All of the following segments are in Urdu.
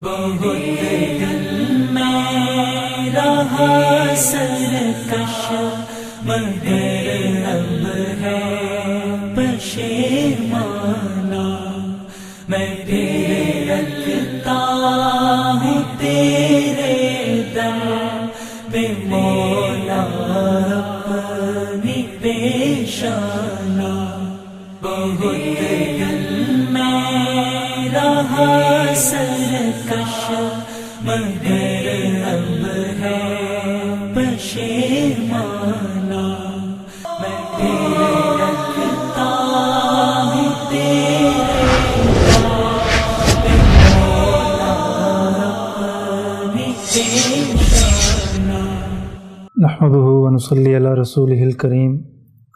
بہت دل میں رہا سرکش مگر اب ہے پشیمانہ، میں تیرے رکھتا ہوں تیرے در پہ مولا اپنی پیشانہ۔ بہت دل میں رہا سرکش مگر اب ہے پشیمانہ، میں تیرے رکھتا ہوں تیرے در پہ مولا اپنی پیشانہ۔ نحمده ونصلي على رسوله الكريم،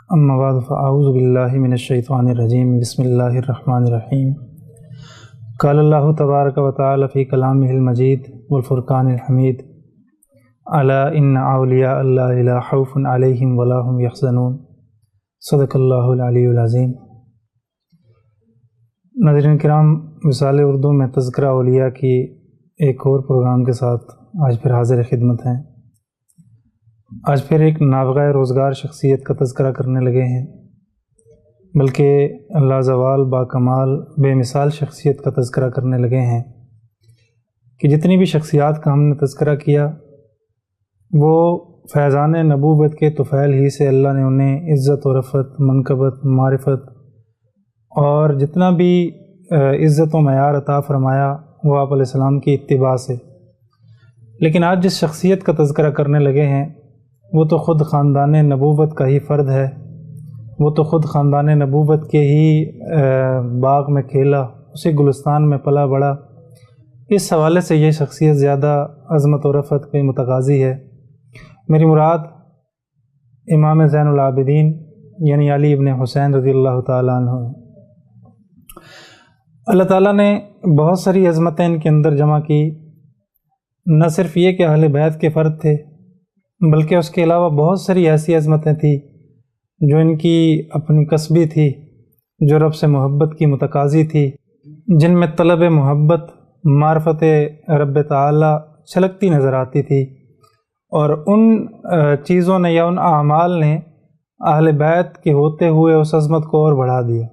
اما بعد فاعوذ باللہ من الشیطان الرجیم، بسم اللہ الرحمن الرحیم۔ قال اللہ تبارک و تعالی فی کلامہ المجید والفرقان الحمید، الا ان اولیاء اللہ لا خوف علیہم ولا هم یحزنون، صدق اللہ العلی العظیم۔ ناظرین کرام، وصال اردو میں تذکرہ اولیاء کی ایک اور پروگرام کے ساتھ آج پھر حاضر خدمت ہیں۔ آج پھر ایک نابغہ روزگار شخصیت کا تذکرہ کرنے لگے ہیں، بلکہ لازوال باکمال بے مثال شخصیت کا تذکرہ کرنے لگے ہیں کہ جتنی بھی شخصیات کا ہم نے تذکرہ کیا وہ فیضان نبوت کے طفیل ہی سے اللہ نے انہیں عزت و رفعت، منقبت، معرفت اور جتنا بھی عزت و معیار عطا فرمایا وہ آپ علیہ السلام کی اتباع سے۔ لیکن آج جس شخصیت کا تذکرہ کرنے لگے ہیں وہ تو خود خاندان نبوت کا ہی فرد ہے، وہ تو خود خاندان نبوت کے ہی باغ میں کھیلا، اسی گلستان میں پلا بڑا۔ اس حوالے سے یہ شخصیت زیادہ عظمت و رفعت کے متقاضی ہے۔ میری مراد امام زین العابدین یعنی علی ابن حسین رضی اللہ تعالیٰ عنہ ہے۔ اللہ تعالیٰ نے بہت ساری عظمتیں ان کے اندر جمع کی، نہ صرف یہ کہ اہل بیت کے فرد تھے بلکہ اس کے علاوہ بہت ساری ایسی عظمتیں تھیں جو ان کی اپنی کسبی تھی، جو رب سے محبت کی متقاضی تھی، جن میں طلب محبت، معرفت رب تعالی چھلکتی نظر آتی تھی، اور ان چیزوں نے یا ان اعمال نے اہل بیت کے ہوتے ہوئے اس عظمت کو اور بڑھا دیا۔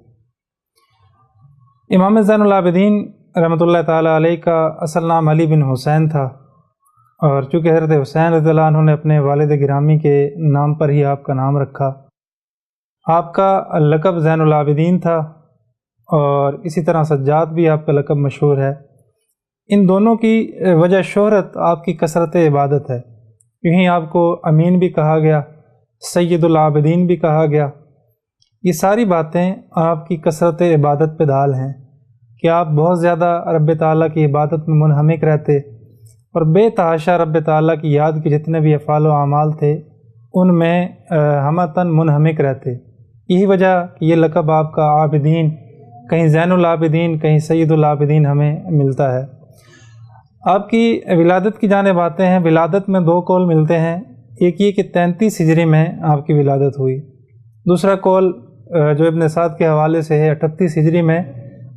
امام زین العابدین رحمۃ اللہ تعالیٰ علیہ کا اصل نام علی بن حسین تھا، اور چونکہ حضرت حسین رضی اللہ عنہ نے اپنے والد گرامی کے نام پر ہی آپ کا نام رکھا۔ آپ کا لقب زین العابدین تھا، اور اسی طرح سجاد بھی آپ کا لقب مشہور ہے۔ ان دونوں کی وجہ شہرت آپ کی کثرت عبادت ہے، یہیں آپ کو امین بھی کہا گیا، سید العابدین بھی کہا گیا۔ یہ ساری باتیں آپ کی کثرت عبادت پہ دال ہیں کہ آپ بہت زیادہ رب تعالیٰ کی عبادت میں منہمک رہتے، اور بے تحاشا رب تعالیٰ کی یاد کے جتنے بھی افعال و اعمال تھے ان میں ہمتاً منہمک رہتے۔ یہی وجہ کہ یہ لقب آپ کا عابدین، کہیں زین العابدین کہیں سید العابدین ہمیں ملتا ہے۔ آپ کی ولادت کی جانب آتے ہیں۔ ولادت میں دو قول ملتے ہیں، ایک یہ کہ 33 ہجری میں آپ کی ولادت ہوئی، دوسرا قول جو ابن سعد کے حوالے سے ہے 38 ہجری میں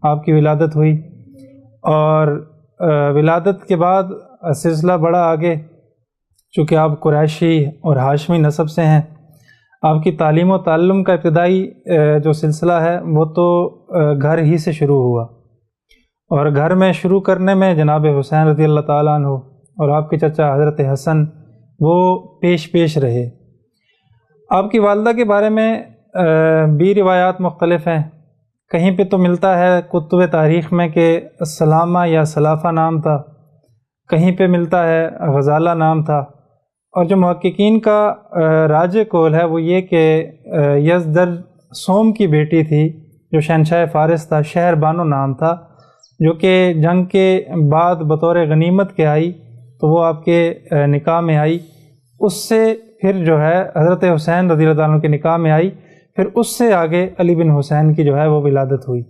آپ کی ولادت ہوئی۔ اور ولادت کے بعد سلسلہ بڑا آگے، چونکہ آپ قریشی اور ہاشمی نسب سے ہیں، آپ کی تعلیم و تعلم کا ابتدائی جو سلسلہ ہے وہ تو گھر ہی سے شروع ہوا، اور گھر میں شروع کرنے میں جناب حسین رضی اللہ تعالیٰ عنہ اور آپ کے چچا حضرت حسن وہ پیش رہے۔ آپ کی والدہ کے بارے میں بھی روایات مختلف ہیں، کہیں پہ تو ملتا ہے کتب تاریخ میں کہ سلامہ یا سلافہ نام تھا، کہیں پہ ملتا ہے غزالہ نام تھا، اور جو محققین کا راج قول ہے وہ یہ کہ یزدر سوم کی بیٹی تھی جو شہنشاہ فارس تھا، شہر بانو نام تھا، جو کہ جنگ کے بعد بطور غنیمت کے آئی، تو وہ آپ کے نکاح میں آئی، اس سے پھر جو ہے حضرت حسین رضی اللہ عنہ کے نکاح میں آئی، پھر اس سے آگے علی بن حسین کی جو ہے وہ ولادت ہوئی۔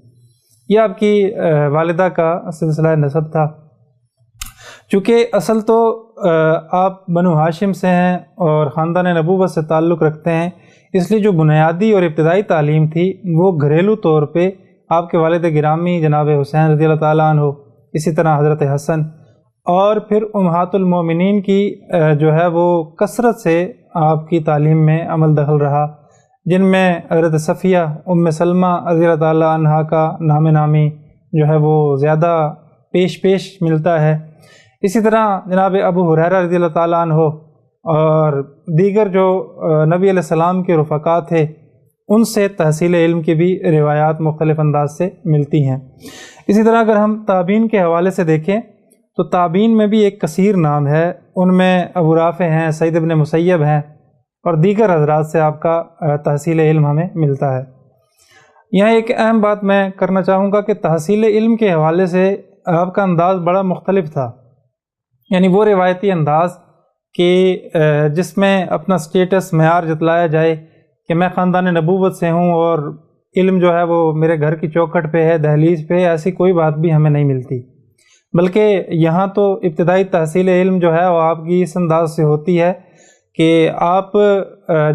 یہ آپ کی والدہ کا سلسلہ نسب تھا۔ چونکہ اصل تو آپ بنو ہاشم سے ہیں اور خاندان نبوت سے تعلق رکھتے ہیں، اس لیے جو بنیادی اور ابتدائی تعلیم تھی وہ گھریلو طور پہ آپ کے والد گرامی جناب حسین رضی اللہ تعالیٰ عنہ اسی طرح حضرت حسن، اور پھر امہات المومنین کی جو ہے وہ کثرت سے آپ کی تعلیم میں عمل دخل رہا، جن میں حضرت صفیہ ام سلمہ رضی اللہ تعالیٰ عنہا کا نام نامی جو ہے وہ زیادہ پیش ملتا ہے۔ اسی طرح جناب ابو ہریرہ رضی اللہ تعالیٰ عنہ اور دیگر جو نبی علیہ السلام کے رفقا تھے، ان سے تحصیل علم کی بھی روایات مختلف انداز سے ملتی ہیں۔ اسی طرح اگر ہم تابعین کے حوالے سے دیکھیں تو تابعین میں بھی ایک کثیر نام ہے، ان میں ابو رافع ہیں، سعید بن مسیب ہیں، اور دیگر حضرات سے آپ کا تحصیل علم ہمیں ملتا ہے۔ یہاں ایک اہم بات میں کرنا چاہوں گا کہ تحصیل علم کے حوالے سے آپ کا انداز بڑا مختلف تھا، یعنی وہ روایتی انداز کہ جس میں اپنا سٹیٹس معیار جتلایا جائے کہ میں خاندان نبوت سے ہوں اور علم جو ہے وہ میرے گھر کی چوکھٹ پہ ہے، دہلیز پہ ہے، ایسی کوئی بات بھی ہمیں نہیں ملتی، بلکہ یہاں تو ابتدائی تحصیل علم جو ہے وہ آپ کی اس انداز سے ہوتی ہے کہ آپ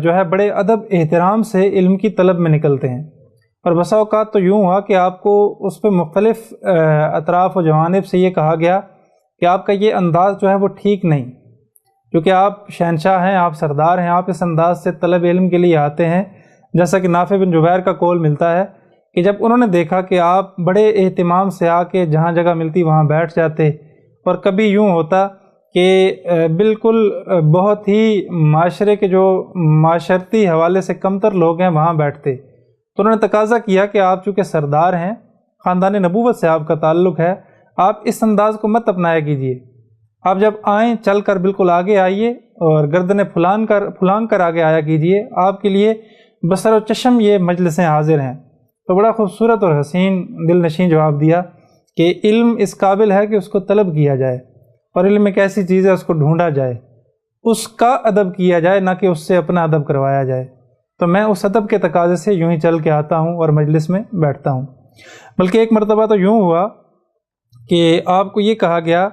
جو ہے بڑے ادب احترام سے علم کی طلب میں نکلتے ہیں، اور بسا اوقات تو یوں ہوا کہ آپ کو اس پہ مختلف اطراف و جوانب سے یہ کہا گیا کہ آپ کا یہ انداز جو ہے وہ ٹھیک نہیں، کیونکہ آپ شہنشاہ ہیں، آپ سردار ہیں، آپ اس انداز سے طلب علم کے لیے آتے ہیں۔ جیسا کہ نافع بن جبیر کا قول ملتا ہے کہ جب انہوں نے دیکھا کہ آپ بڑے اہتمام سے آ کے جہاں جگہ ملتی وہاں بیٹھ جاتے، اور کبھی یوں ہوتا کہ بالکل بہت ہی معاشرے کے جو معاشرتی حوالے سے کمتر لوگ ہیں وہاں بیٹھتے، تو انہوں نے تقاضا کیا کہ آپ چونکہ سردار ہیں، خاندان نبوت سے آپ کا تعلق ہے، آپ اس انداز کو مت اپنایا کیجیے، آپ جب آئیں چل کر بالکل آگے آئیے اور گردنیں پھلانگ کر آگے آیا کیجیے، آپ کے لیے بصر و چشم یہ مجلسیں حاضر ہیں۔ تو بڑا خوبصورت اور حسین دل نشین جواب دیا کہ علم اس قابل ہے کہ اس کو طلب کیا جائے، اور علم ایک ایسی چیز ہے اس کو ڈھونڈا جائے، اس کا ادب کیا جائے، نہ کہ اس سے اپنا ادب کروایا جائے۔ تو میں اس ادب کے تقاضے سے یوں ہی چل کے آتا ہوں اور مجلس میں بیٹھتا ہوں۔ بلکہ ایک مرتبہ تو یوں ہوا کہ آپ کو یہ کہا گیا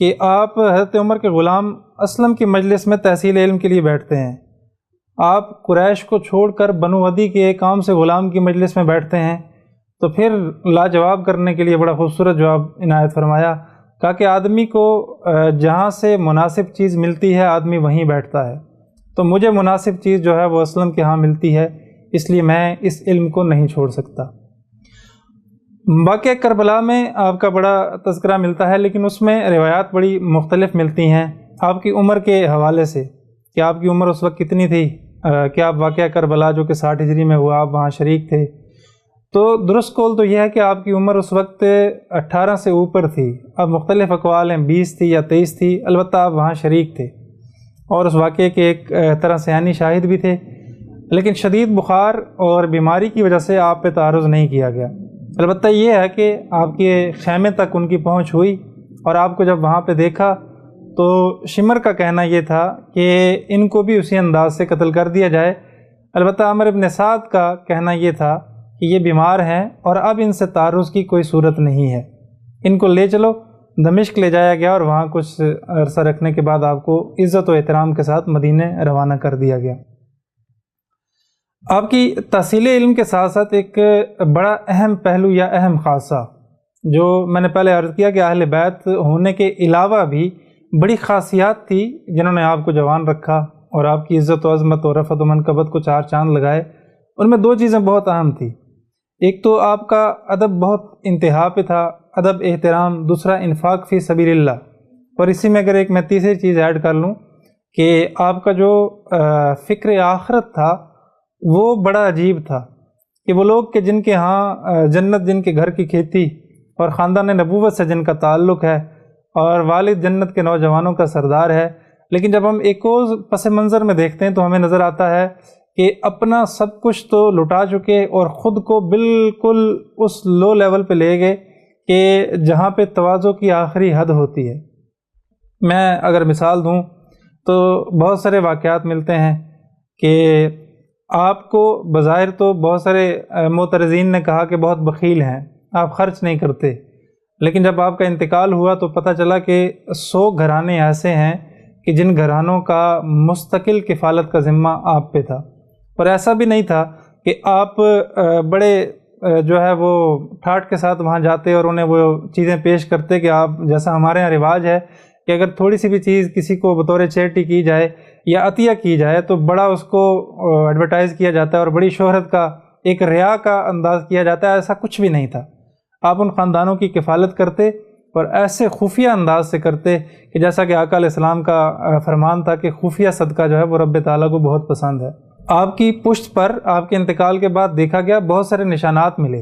کہ آپ حضرت عمر کے غلام اسلم کی مجلس میں تحصیل علم کے لیے بیٹھتے ہیں، آپ قریش کو چھوڑ کر بنو عدی کے ایک عام سے غلام کی مجلس میں بیٹھتے ہیں، تو پھر لاجواب کرنے کے لیے بڑا خوبصورت جواب عنایت فرمایا، کہا کہ آدمی کو جہاں سے مناسب چیز ملتی ہے آدمی وہیں بیٹھتا ہے، تو مجھے مناسب چیز جو ہے وہ اسلم کے ہاں ملتی ہے، اس لیے میں اس علم کو نہیں چھوڑ سکتا۔ واقعہ کربلا میں آپ کا بڑا تذکرہ ملتا ہے، لیکن اس میں روایات بڑی مختلف ملتی ہیں آپ کی عمر کے حوالے سے کہ آپ کی عمر اس وقت کتنی تھی، کہ آپ واقعہ کربلا جو کہ 60 ہجری میں ہوا آپ وہاں شریک تھے۔ تو درست قول تو یہ ہے کہ آپ کی عمر اس وقت 18 سے اوپر تھی، اب مختلف اقوال ہیں 20 تھی یا 23 تھی، البتہ آپ وہاں شریک تھے اور اس واقعے کے ایک طرح سے عینی شاہد بھی تھے، لیکن شدید بخار اور بیماری کی وجہ سے آپ پہ تعرض نہیں کیا گیا۔ البتہ یہ ہے کہ آپ کے خیمے تک ان کی پہنچ ہوئی، اور آپ کو جب وہاں پہ دیکھا تو شمر کا کہنا یہ تھا کہ ان کو بھی اسی انداز سے قتل کر دیا جائے، البتہ عمر بن سعد کا کہنا یہ تھا کہ یہ بیمار ہیں اور اب ان سے تعرض کی کوئی صورت نہیں ہے، ان کو لے چلو۔ دمشق لے جایا گیا اور وہاں کچھ عرصہ رکھنے کے بعد آپ کو عزت و احترام کے ساتھ مدینے روانہ کر دیا گیا۔ آپ کی تحصیل علم کے ساتھ ساتھ ایک بڑا اہم پہلو یا اہم خاصہ جو میں نے پہلے عرض کیا کہ اہل بیت ہونے کے علاوہ بھی بڑی خاصیات تھی جنہوں نے آپ کو جوان رکھا اور آپ کی عزت و عظمت اور رفعت و منقبت کو چار چاند لگائے۔ ان میں دو چیزیں بہت اہم تھی، ایک تو آپ کا ادب بہت انتہا پہ تھا، ادب احترام، دوسرا انفاق فی سبیل اللہ، اور اسی میں اگر ایک میں تیسری چیز ایڈ کر لوں کہ آپ کا جو فکر آخرت تھا وہ بڑا عجیب تھا کہ وہ لوگ کہ جن کے ہاں جنت جن کے گھر کی کھیتی اور خاندان نبوت سے جن کا تعلق ہے اور والد جنت کے نوجوانوں کا سردار ہے، لیکن جب ہم ایک اور پس منظر میں دیکھتے ہیں تو ہمیں نظر آتا ہے کہ اپنا سب کچھ تو لٹا چکے اور خود کو بالکل اس لو لیول پہ لے گئے کہ جہاں پہ تواضع کی آخری حد ہوتی ہے۔ میں اگر مثال دوں تو بہت سارے واقعات ملتے ہیں کہ آپ کو بظاہر تو بہت سارے معترضین نے کہا کہ بہت بخیل ہیں، آپ خرچ نہیں کرتے، لیکن جب آپ کا انتقال ہوا تو پتہ چلا کہ 100 گھرانے ایسے ہیں کہ جن گھرانوں کا مستقل کفالت کا ذمہ آپ پہ تھا، اور ایسا بھی نہیں تھا کہ آپ بڑے جو ہے وہ ٹھاٹھ کے ساتھ وہاں جاتے اور انہیں وہ چیزیں پیش کرتے کہ آپ جیسا ہمارے یہاں رواج ہے کہ اگر تھوڑی سی بھی چیز کسی کو بطور چیریٹی کی جائے یا عطیہ کی جائے تو بڑا اس کو ایڈورٹائز کیا جاتا ہے اور بڑی شہرت کا ایک ریا کا انداز کیا جاتا ہے۔ ایسا کچھ بھی نہیں تھا، آپ ان خاندانوں کی کفالت کرتے اور ایسے خفیہ انداز سے کرتے کہ جیسا کہ آقا علیہ السلام کا فرمان تھا کہ خفیہ صدقہ جو ہے وہ رب تعالیٰ کو بہت پسند ہے۔ آپ کی پشت پر آپ کے انتقال کے بعد دیکھا گیا بہت سارے نشانات ملے،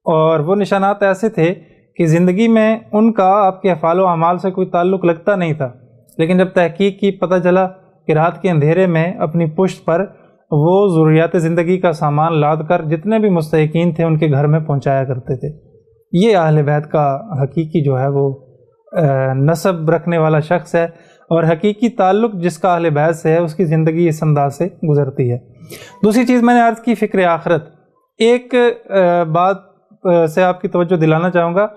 اور وہ نشانات ایسے تھے کہ زندگی میں ان کا آپ کے افعال و اعمال سے کوئی تعلق لگتا نہیں تھا، لیکن جب تحقیق کی پتہ چلا کہ رات کے اندھیرے میں اپنی پشت پر وہ ضروریات زندگی کا سامان لاد کر جتنے بھی مستحقین تھے ان کے گھر میں پہنچایا کرتے تھے۔ یہ اہل بیت کا حقیقی جو ہے وہ نسب رکھنے والا شخص ہے، اور حقیقی تعلق جس کا اہل بیت سے ہے اس کی زندگی اس انداز سے گزرتی ہے۔ دوسری چیز میں نے عرض کی فکر آخرت۔ ایک بات سے آپ کی توجہ دلانا چاہوں گا،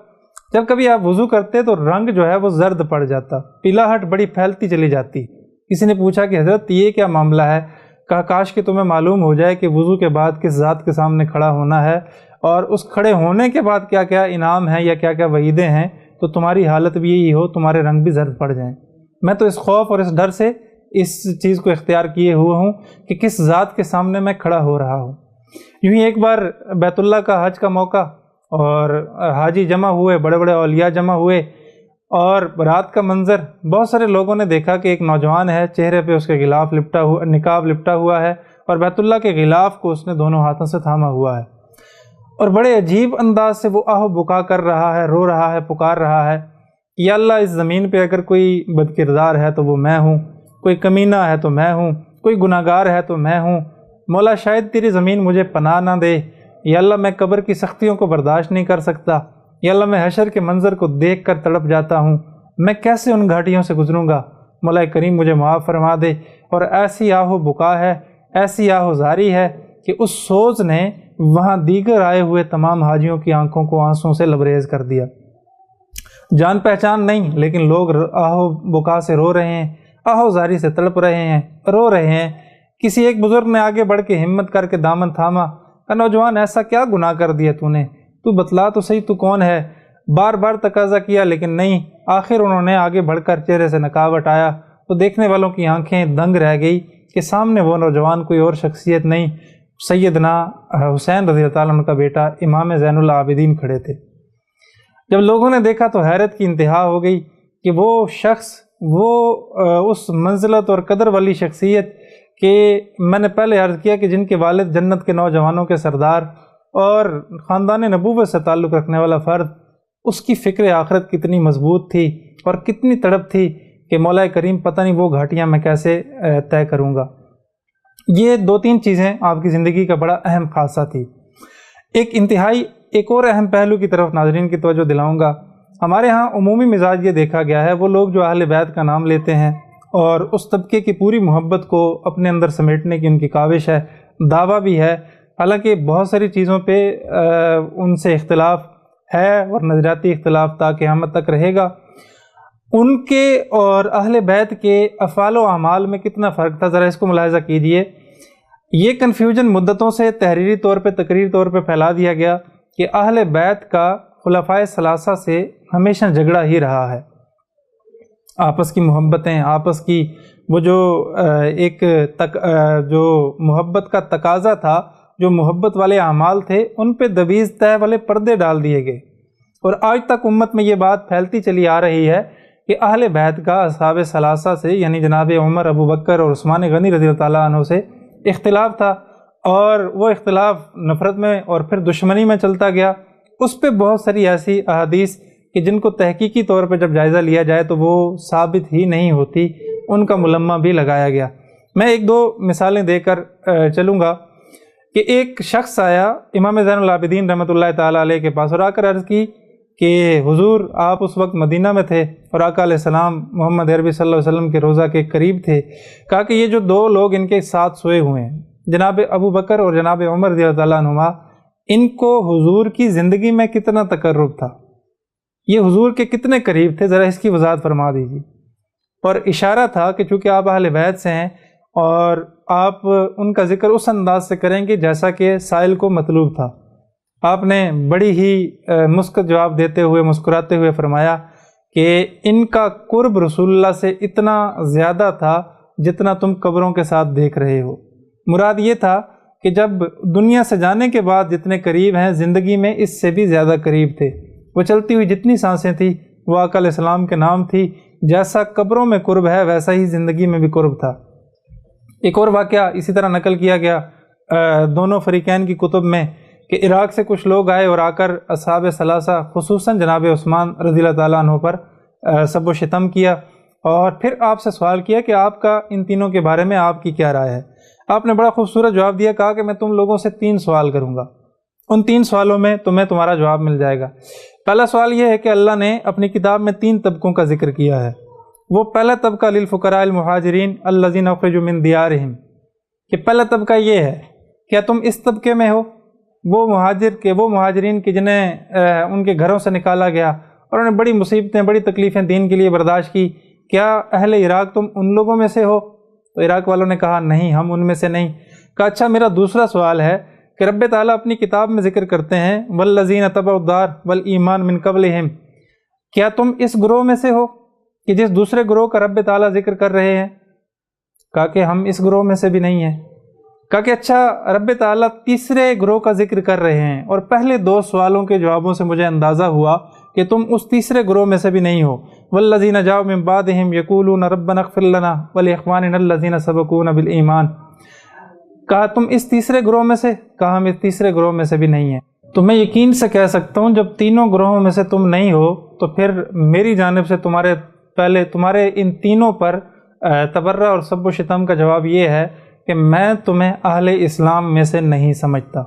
جب کبھی آپ وضو کرتے تو رنگ جو ہے وہ زرد پڑ جاتا، پیلاہٹ بڑی پھیلتی چلی جاتی۔ کسی نے پوچھا کہ حضرت یہ کیا معاملہ ہے؟ کہا کاش کہ تمہیں معلوم ہو جائے کہ وضو کے بعد کس ذات کے سامنے کھڑا ہونا ہے، اور اس کھڑے ہونے کے بعد کیا کیا انعام ہیں یا کیا کیا وعیدیں ہیں، تو تمہاری حالت بھی یہی ہو، تمہارے رنگ بھی زرد پڑ جائیں۔ میں تو اس خوف اور اس ڈر سے اس چیز کو اختیار کیے ہوئے ہوں کہ کس ذات کے سامنے میں کھڑا ہو رہا ہوں۔ یوں ہی ایک بار بیت اللہ کا حج کا موقع، اور حاجی جمع ہوئے، بڑے بڑے اولیاء جمع ہوئے، اور رات کا منظر بہت سارے لوگوں نے دیکھا کہ ایک نوجوان ہے، چہرے پہ اس کے غلاف لپٹا ہوا، نقاب لپٹا ہوا ہے، اور بیت اللہ کے غلاف کو اس نے دونوں ہاتھوں سے تھاما ہوا ہے، اور بڑے عجیب انداز سے وہ آہ بکا کر رہا ہے، رو رہا ہے، پکار رہا ہے، یا اللہ اس زمین پہ اگر کوئی بد کردار ہے تو وہ میں ہوں، کوئی کمینہ ہے تو میں ہوں، کوئی گناہگار ہے تو میں ہوں، مولا شاید تیری زمین مجھے پناہ نہ دے، یا اللہ میں قبر کی سختیوں کو برداشت نہیں کر سکتا، یا اللہ میں حشر کے منظر کو دیکھ کر تڑپ جاتا ہوں، میں کیسے ان گھاٹیوں سے گزروں گا، مولا کریم مجھے معاف فرما دے۔ اور ایسی آہ و بکا ہے، ایسی آہ و زاری ہے کہ اس سوز نے وہاں دیگر آئے ہوئے تمام حاجیوں کی آنکھوں کو آنسوں سے لبریز کر دیا۔ جان پہچان نہیں، لیکن لوگ آہ و بکا سے رو رہے ہیں، آہ و زاری سے تڑپ رہے ہیں، رو رہے ہیں۔ کسی ایک بزرگ نے آگے بڑھ کے ہمت کر کے دامن تھاما، کہ نوجوان ایسا کیا گناہ کر دیا تو نے؟ تو بتلا تو صحیح تو کون ہے؟ بار بار تقاضا کیا لیکن نہیں، آخر انہوں نے آگے بڑھ کر چہرے سے نقاب ہٹایا تو دیکھنے والوں کی آنکھیں دنگ رہ گئی کہ سامنے وہ نوجوان کوئی اور شخصیت نہیں، سیدنا حسین رضی اللہ عنہ کا بیٹا امام زین العابدین کھڑے تھے۔ جب لوگوں نے دیکھا تو حیرت کی انتہا ہو گئی کہ وہ شخص، وہ اس منزلت اور قدر والی شخصیت کہ میں نے پہلے عرض کیا کہ جن کے والد جنت کے نوجوانوں کے سردار اور خاندان نبوت سے تعلق رکھنے والا فرد، اس کی فکر آخرت کتنی مضبوط تھی اور کتنی تڑپ تھی کہ مولا کریم پتہ نہیں وہ گھاٹیاں میں کیسے طے کروں گا۔ یہ دو تین چیزیں آپ کی زندگی کا بڑا اہم خاصہ تھی۔ ایک اور اہم پہلو کی طرف ناظرین کی توجہ دلاؤں گا۔ ہمارے ہاں عمومی مزاج یہ دیکھا گیا ہے، وہ لوگ جو اہل بیت کا نام لیتے ہیں اور اس طبقے کی پوری محبت کو اپنے اندر سمیٹنے کی ان کی کاوش ہے، دعویٰ بھی ہے، حالانکہ بہت ساری چیزوں پہ ان سے اختلاف ہے اور نظریاتی اختلاف تا قیامت تک رہے گا۔ ان کے اور اہل بیت کے افعال و اعمال میں کتنا فرق تھا، ذرا اس کو ملاحظہ کیجئے۔ یہ کنفیوژن مدتوں سے تحریری طور پہ، تقریری طور پہ پھیلا دیا گیا کہ اہل بیت کا خلفائے ثلاثہ سے ہمیشہ جھگڑا ہی رہا ہے، آپس کی محبتیں، آپس کی وہ جو جو محبت کا تقاضا تھا، جو محبت والے اعمال تھے، ان پہ دویز طے والے پردے ڈال دیے گئے، اور آج تک امت میں یہ بات پھیلتی چلی آ رہی ہے کہ اہل بیت کا اصحاب ثلاثہ سے یعنی جناب عمر، ابو بکر اور عثمان غنی رضی اللہ تعالیٰ عنہ سے اختلاف تھا، اور وہ اختلاف نفرت میں اور پھر دشمنی میں چلتا گیا۔ اس پہ بہت ساری ایسی احادیث کہ جن کو تحقیقی طور پہ جب جائزہ لیا جائے تو وہ ثابت ہی نہیں ہوتی، ان کا ملمہ بھی لگایا گیا۔ میں ایک دو مثالیں دے کر چلوں گا کہ ایک شخص آیا امام زین العابدین رحمۃ اللہ تعالیٰ علیہ کے پاس اور آ کر عرض کی کہ حضور آپ اس وقت مدینہ میں تھے اور آقا علیہ السلام محمد عربی صلی اللہ علیہ وسلم کے روضہ کے قریب تھے۔ کہا کہ یہ جو دو لوگ ان کے ساتھ سوئے ہوئے ہیں، جناب ابو بکر اور جناب عمر رضی اللہ تعالیٰ عنہما، ان کو حضور کی زندگی میں کتنا تقرب تھا، یہ حضور کے کتنے قریب تھے، ذرا اس کی وضاحت فرما دیجیے۔ اور اشارہ تھا کہ چونکہ آپ اہل بیت سے ہیں اور آپ ان کا ذکر اس انداز سے کریں گے جیسا کہ سائل کو مطلوب تھا۔ آپ نے بڑی ہی مسکت جواب دیتے ہوئے مسکراتے ہوئے فرمایا کہ ان کا قرب رسول اللہ سے اتنا زیادہ تھا جتنا تم قبروں کے ساتھ دیکھ رہے ہو۔ مراد یہ تھا کہ جب دنیا سے جانے کے بعد جتنے قریب ہیں، زندگی میں اس سے بھی زیادہ قریب تھے۔ وہ چلتی ہوئی جتنی سانسیں تھیں وہ آقا علیہ السلام کے نام تھی۔ جیسا قبروں میں قرب ہے ویسا ہی زندگی میں بھی قرب تھا۔ ایک اور واقعہ اسی طرح نقل کیا گیا دونوں فریقین کی کتب میں کہ عراق سے کچھ لوگ آئے اور آ کر اصحاب ثلاثہ خصوصاً جناب عثمان رضی اللہ تعالیٰ عنہ پر سب و شتم کیا، اور پھر آپ سے سوال کیا کہ آپ کا ان تینوں کے بارے میں آپ کی کیا رائے ہے۔ آپ نے بڑا خوبصورت جواب دیا، کہا کہ میں تم لوگوں سے 3 سوال کروں گا، ان 3 سوالوں میں تمہیں تمہارا جواب مل جائے گا۔ پہلا سوال یہ ہے کہ اللہ نے اپنی کتاب میں 3 طبقوں کا ذکر کیا ہے۔ وہ پہلا طبقہ للفقراء المہاجرین الذین اخرجوا من دیارہم، کہ پہلا طبقہ یہ ہے، کیا تم اس طبقے میں ہو؟ وہ مہاجرین کے جنہیں ان کے گھروں سے نکالا گیا اور انہیں بڑی مصیبتیں بڑی تکلیفیں دین کے لیے برداشت کی، کیا اہل عراق تم ان لوگوں میں سے ہو؟ تو عراق والوں نے کہا نہیں، ہم ان میں سے نہیں۔ کہا اچھا، میرا دوسرا سوال ہے کہ رب تعالیٰ اپنی کتاب میں ذکر کرتے ہیں والذین تبعوا الدار والایمان من قبلہم، کیا تم اس گروہ میں سے ہو کہ جس دوسرے گروہ کا رب تعالیٰ ذکر کر رہے ہیں؟ کہا کہ ہم اس گروہ میں سے بھی نہیں ہیں۔ کہا کہ اچھا، رب تعالیٰ تیسرے گروہ کا ذکر کر رہے ہیں، اور پہلے 2 سوالوں کے جوابوں سے مجھے اندازہ ہوا کہ تم اس تیسرے گروہ میں سے بھی نہیں ہو۔ والذین جاؤ من بعدہم یقولون ربنا اغفر لنا ولاخواننا الذین سبقونا بالایمان، کہا تم اس تیسرے گروہ میں سے؟ کہا ہم اس تیسرے گروہ میں سے بھی نہیں ہیں۔ تو میں یقین سے کہہ سکتا ہوں جب تینوں گروہوں میں سے تم نہیں ہو تو پھر میری جانب سے تمہارے ان تینوں پر تبرہ اور سب و شتم کا جواب یہ ہے کہ میں تمہیں اہل اسلام میں سے نہیں سمجھتا۔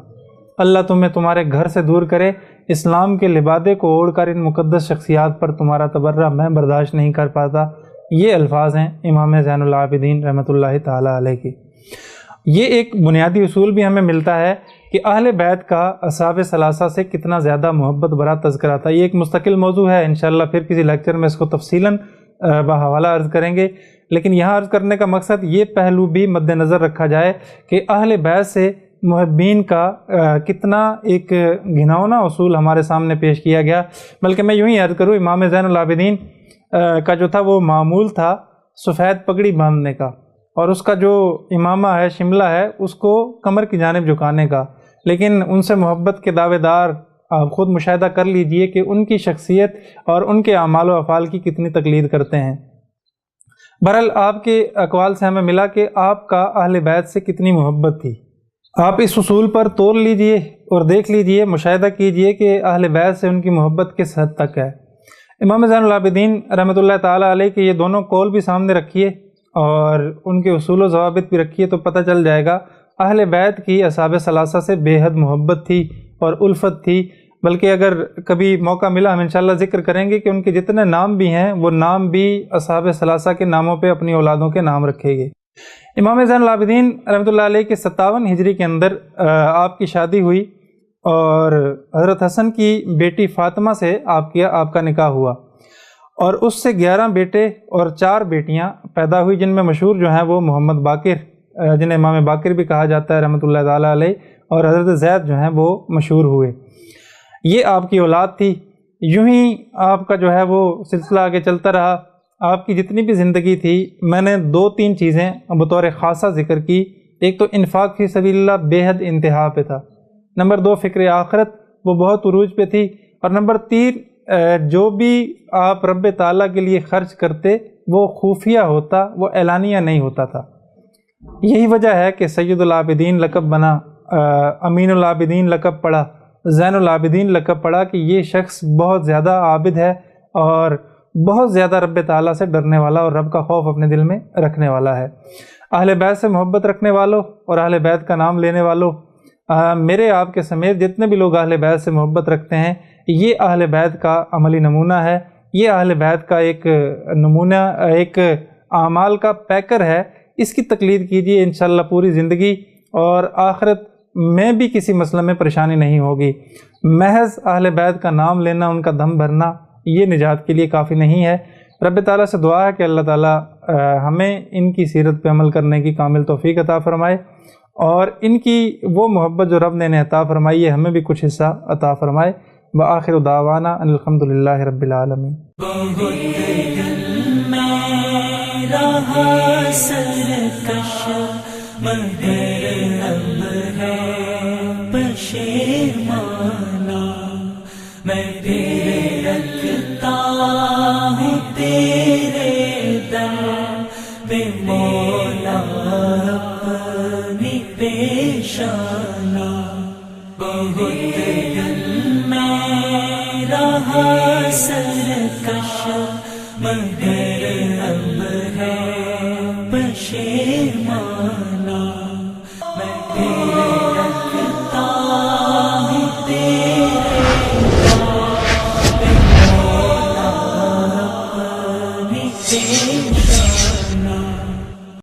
اللہ تمہیں تمہارے گھر سے دور کرے، اسلام کے لبادے کو اوڑھ کر ان مقدس شخصیات پر تمہارا تبرہ میں برداشت نہیں کر پاتا۔ یہ الفاظ ہیں امام زین العابدین رحمۃ اللہ تعالیٰ علیہ کی۔ یہ ایک بنیادی اصول بھی ہمیں ملتا ہے کہ اہل بیت کا اصحاب ثلاثہ سے کتنا زیادہ محبت بھرا تذکرہ تھا۔ یہ ایک مستقل موضوع ہے، انشاءاللہ پھر کسی لیکچر میں اس کو تفصیلاً بحوالہ عرض کریں گے، لیکن یہاں عرض کرنے کا مقصد یہ پہلو بھی مد نظر رکھا جائے کہ اہل بیت سے محبین کا کتنا ایک گھناؤنا اصول ہمارے سامنے پیش کیا گیا۔ بلکہ میں یوں ہی عرض کروں، امام زین العابدین کا جو تھا وہ معمول تھا سفید پگڑی باندھنے کا، اور اس کا جو امامہ ہے شملہ ہے اس کو کمر کی جانب جھکانے کا، لیکن ان سے محبت کے دعوے دار آپ خود مشاہدہ کر لیجئے کہ ان کی شخصیت اور ان کے اعمال و افعال کی کتنی تقلید کرتے ہیں۔ بہرحال آپ کے اقوال سے ہمیں ملا کہ آپ کا اہل بیت سے کتنی محبت تھی۔ آپ اس اصول پر تول لیجئے اور دیکھ لیجئے، مشاہدہ کیجئے کہ اہل بیت سے ان کی محبت کس حد تک ہے۔ امام زین العابدین رحمۃ اللہ تعالیٰ علیہ کے یہ دونوں قول بھی سامنے رکھیے اور ان کے اصول و ضوابط بھی رکھیے تو پتہ چل جائے گا اہل بیت کی اصحاب ثلاثہ سے بے حد محبت تھی اور الفت تھی۔ بلکہ اگر کبھی موقع ملا ہم انشاءاللہ ذکر کریں گے کہ ان کے جتنے نام بھی ہیں وہ نام بھی اصحاب ثلاثہ کے ناموں پہ اپنی اولادوں کے نام رکھے گئے۔ امام زین العابدین رحمۃ اللہ علیہ کے 57 ہجری کے اندر آپ کی شادی ہوئی اور حضرت حسن کی بیٹی فاطمہ سے آپ کا نکاح ہوا، اور اس سے 11 بیٹے اور 4 بیٹیاں پیدا ہوئی، جن میں مشہور جو ہیں وہ محمد باقر، جنہیں امام باقر بھی کہا جاتا ہے رحمۃ اللہ تعالیٰ علیہ، اور حضرت زید جو ہیں وہ مشہور ہوئے۔ یہ آپ کی اولاد تھی۔ یوں ہی آپ کا جو ہے وہ سلسلہ آگے چلتا رہا۔ آپ کی جتنی بھی زندگی تھی میں نے 2-3 چیزیں بطور خاصہ ذکر کی۔ ایک تو انفاق فی سبیل اللہ بے حد انتہا پہ تھا، نمبر 2 فکر آخرت وہ بہت عروج پہ تھی، اور نمبر 3 جو بھی آپ رب تعالیٰ کے لیے خرچ کرتے وہ خفیہ ہوتا، وہ اعلانیہ نہیں ہوتا تھا۔ یہی وجہ ہے کہ سید العابدین لقب بنا، امین العابدین لقب پڑا، زین العابدین لقب پڑا کہ یہ شخص بہت زیادہ عابد ہے اور بہت زیادہ رب تعالیٰ سے ڈرنے والا اور رب کا خوف اپنے دل میں رکھنے والا ہے۔ اہل بیت سے محبت رکھنے والوں اور اہل بیت کا نام لینے والوں، میرے آپ کے سمیت جتنے بھی لوگ اہل بیت سے محبت رکھتے ہیں، یہ اہل بیت کا عملی نمونہ ہے، یہ اہل بیت کا ایک نمونہ، ایک اعمال کا پیکر ہے۔ اس کی تقلید کیجیے انشاءاللہ پوری زندگی، اور آخرت میں بھی کسی مسئلہ میں پریشانی نہیں ہوگی۔ محض اہل بیت کا نام لینا، ان کا دم بھرنا، یہ نجات کے لیے کافی نہیں ہے۔ رب تعالیٰ سے دعا ہے کہ اللہ تعالیٰ ہمیں ان کی سیرت پہ عمل کرنے کی کامل توفیق عطا فرمائے، اور ان کی وہ محبت جو رب نے انہیں عطا فرمائی ہے ہمیں بھی کچھ حصہ عطا فرمائے۔ وآخر دعوانا ان الحمدللہ رب العالمین۔ رہا سرکش مگر اب ہے پشیمانہ، میں پھر رکھتا ہوں تیرے در پہ مولا اپنی پیشانہ۔ بہت دل میں رہا سرکش مگر اب ہے پشیمانہ،